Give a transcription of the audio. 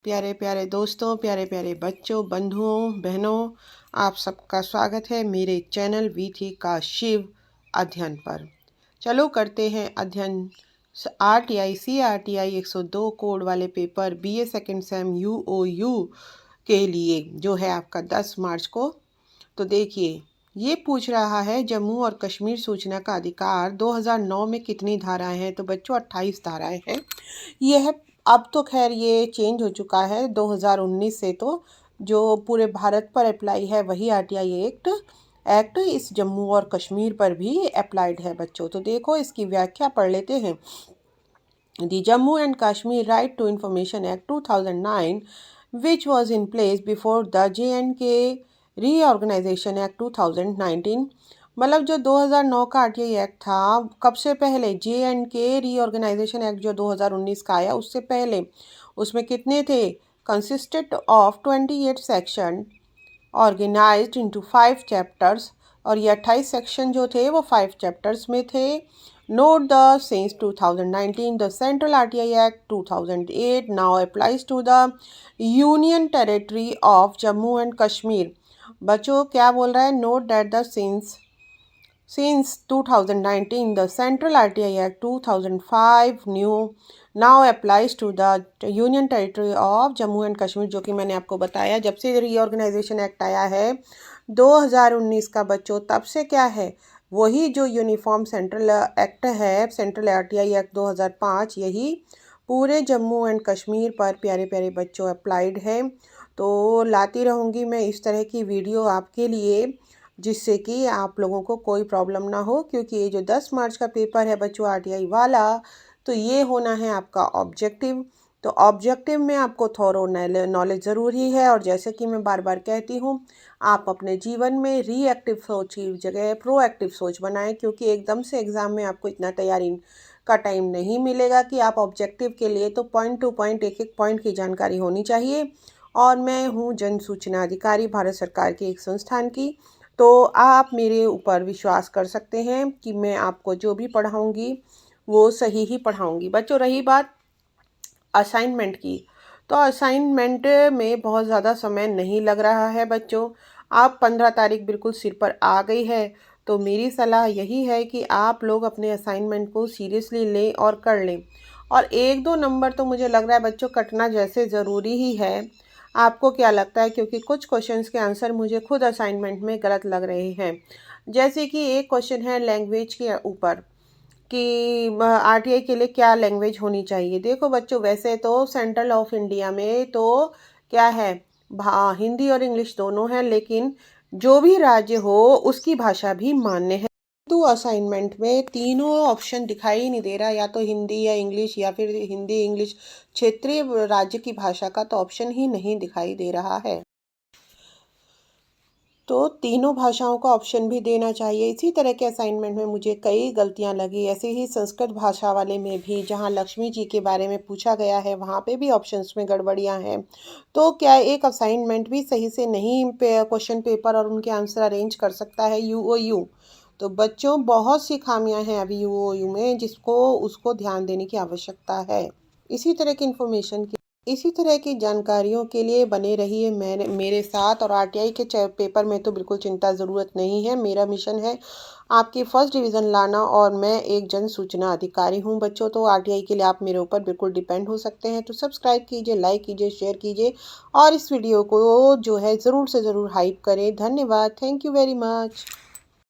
प्यारे प्यारे दोस्तों, प्यारे प्यारे बच्चों, बंधुओं, बहनों, आप सबका स्वागत है मेरे चैनल वीथी का शिव अध्ययन पर। चलो करते हैं अध्ययन RTI CRTI 102 कोड वाले paper BA second same UOU के लिए, जो है आपका 10 मार्च को। तो देखिए, ये पूछ रहा है जम्मू और कश्मीर सूचना का अधिकार 2009 में कितनी धाराएं हैं। तो बच्चों 28 धाराएं हैं। यह अब तो खैर ये चेंज हो चुका है 2019 से। तो जो पूरे भारत पर अप्लाई है वही RTI एक्ट इस जम्मू और कश्मीर पर भी अप्लाइड है बच्चों। तो देखो, इसकी व्याख्या पढ़ लेते हैं। The Jammu and Kashmir Right to Information Act 2009, which was in place before the J&K Reorganization Act 2019, मतलब जो 2009 का RTI एक्ट था, कब से पहले? J&K रीऑर्गेनाइजेशन एक्ट जो 2019 का आया उससे पहले। उसमें कितने थे? Consisted of 28 section organised into 5 chapters, और ये 28 सेक्शन जो थे वो 5 चैप्टर्स में थे। Note the since 2019 the Central RTI Act 2008 now applies to the Union Territory of Jammu and Kashmir। बच्चों क्या बोल रहा है? Note that the since 2019 the Central RTI Act 2005 now applies to the Union Territory of Jammu and Kashmir, जो कि मैंने आपको बताया जब से रीऑर्गेनाइजेशन एक्ट आया है 2019 का बच्चों, तब से क्या है? वही जो यूनिफॉर्म सेंट्रल एक्ट है, सेंट्रल RTI एक्ट 2005, यही पूरे जम्मू एंड कश्मीर पर प्यारे प्यारे बच्चों अप्लाइड है। तो लाती रहूँगी मैं इस तरह की वीडियो आपके लिए, जिससे कि आप लोगों को कोई प्रॉब्लम ना हो। क्योंकि ये जो 10 मार्च का पेपर है बच्चों RTI वाला, तो ये होना है आपका ऑब्जेक्टिव। तो ऑब्जेक्टिव में आपको थोरो नॉलेज ज़रूरी है। और जैसे कि मैं बार बार कहती हूँ, आप अपने जीवन में रिएक्टिव सोच की जगह प्रोएक्टिव सोच बनाएं। क्योंकि एकदम से एग्ज़ाम में आपको इतना तैयारी का टाइम नहीं मिलेगा कि आप ऑब्जेक्टिव के लिए तो पॉइंट टू पॉइंट, एक एक पॉइंट की जानकारी होनी चाहिए। और मैं हूँ जन सूचना अधिकारी भारत सरकार की एक संस्थान की। तो आप मेरे ऊपर विश्वास कर सकते हैं कि मैं आपको जो भी पढ़ाऊँगी वो सही ही पढ़ाऊँगी। बच्चों रही बात असाइनमेंट की, तो असाइनमेंट में बहुत ज़्यादा समय नहीं लग रहा है बच्चों। आप 15 तारीख बिल्कुल सिर पर आ गई है। तो मेरी सलाह यही है कि आप लोग अपने असाइनमेंट को सीरियसली लें और कर लें। और 1-2 नंबर तो मुझे लग रहा है बच्चों कटना जैसे ज़रूरी ही है। आपको क्या लगता है? क्योंकि कुछ क्वेश्चंस के आंसर मुझे खुद असाइनमेंट में गलत लग रहे हैं। जैसे कि एक क्वेश्चन है लैंग्वेज के ऊपर कि RTI के लिए क्या लैंग्वेज होनी चाहिए। देखो बच्चों, वैसे तो सेंट्रल ऑफ इंडिया में तो क्या है, हिंदी और इंग्लिश दोनों हैं, लेकिन जो भी राज्य हो उसकी भाषा भी मान्य है। तो असाइनमेंट में तीनों ऑप्शन दिखाई नहीं दे रहा, या तो हिंदी या इंग्लिश, या फिर हिंदी इंग्लिश, क्षेत्रीय राज्य की भाषा का तो ऑप्शन ही नहीं दिखाई दे रहा है। तो तीनों भाषाओं का ऑप्शन भी देना चाहिए। इसी तरह के असाइनमेंट में मुझे कई गलतियां लगी। ऐसे ही संस्कृत भाषा वाले में भी, जहां लक्ष्मी जी के बारे में पूछा गया है, वहां पे भी ऑप्शंस में गड़बड़ियां हैं। तो क्या एक असाइनमेंट भी सही से नहीं क्वेश्चन पेपर और उनके आंसर अरेंज कर सकता है UOU? तो बच्चों बहुत सी खामियां हैं अभी UOU में, जिसको उसको ध्यान देने की आवश्यकता है। इसी तरह की जानकारियों के लिए बने रहिए मेरे साथ। और RTI के पेपर में तो बिल्कुल चिंता ज़रूरत नहीं है। मेरा मिशन है आपकी फर्स्ट डिवीज़न लाना, और मैं एक जन सूचना अधिकारी हूं बच्चों। तो RTI के लिए आप मेरे ऊपर बिल्कुल डिपेंड हो सकते हैं। तो सब्सक्राइब कीजिए, लाइक कीजिए, शेयर कीजिए, और इस वीडियो को जो है ज़रूर से ज़रूर हाइप करें। धन्यवाद। Thank you very much.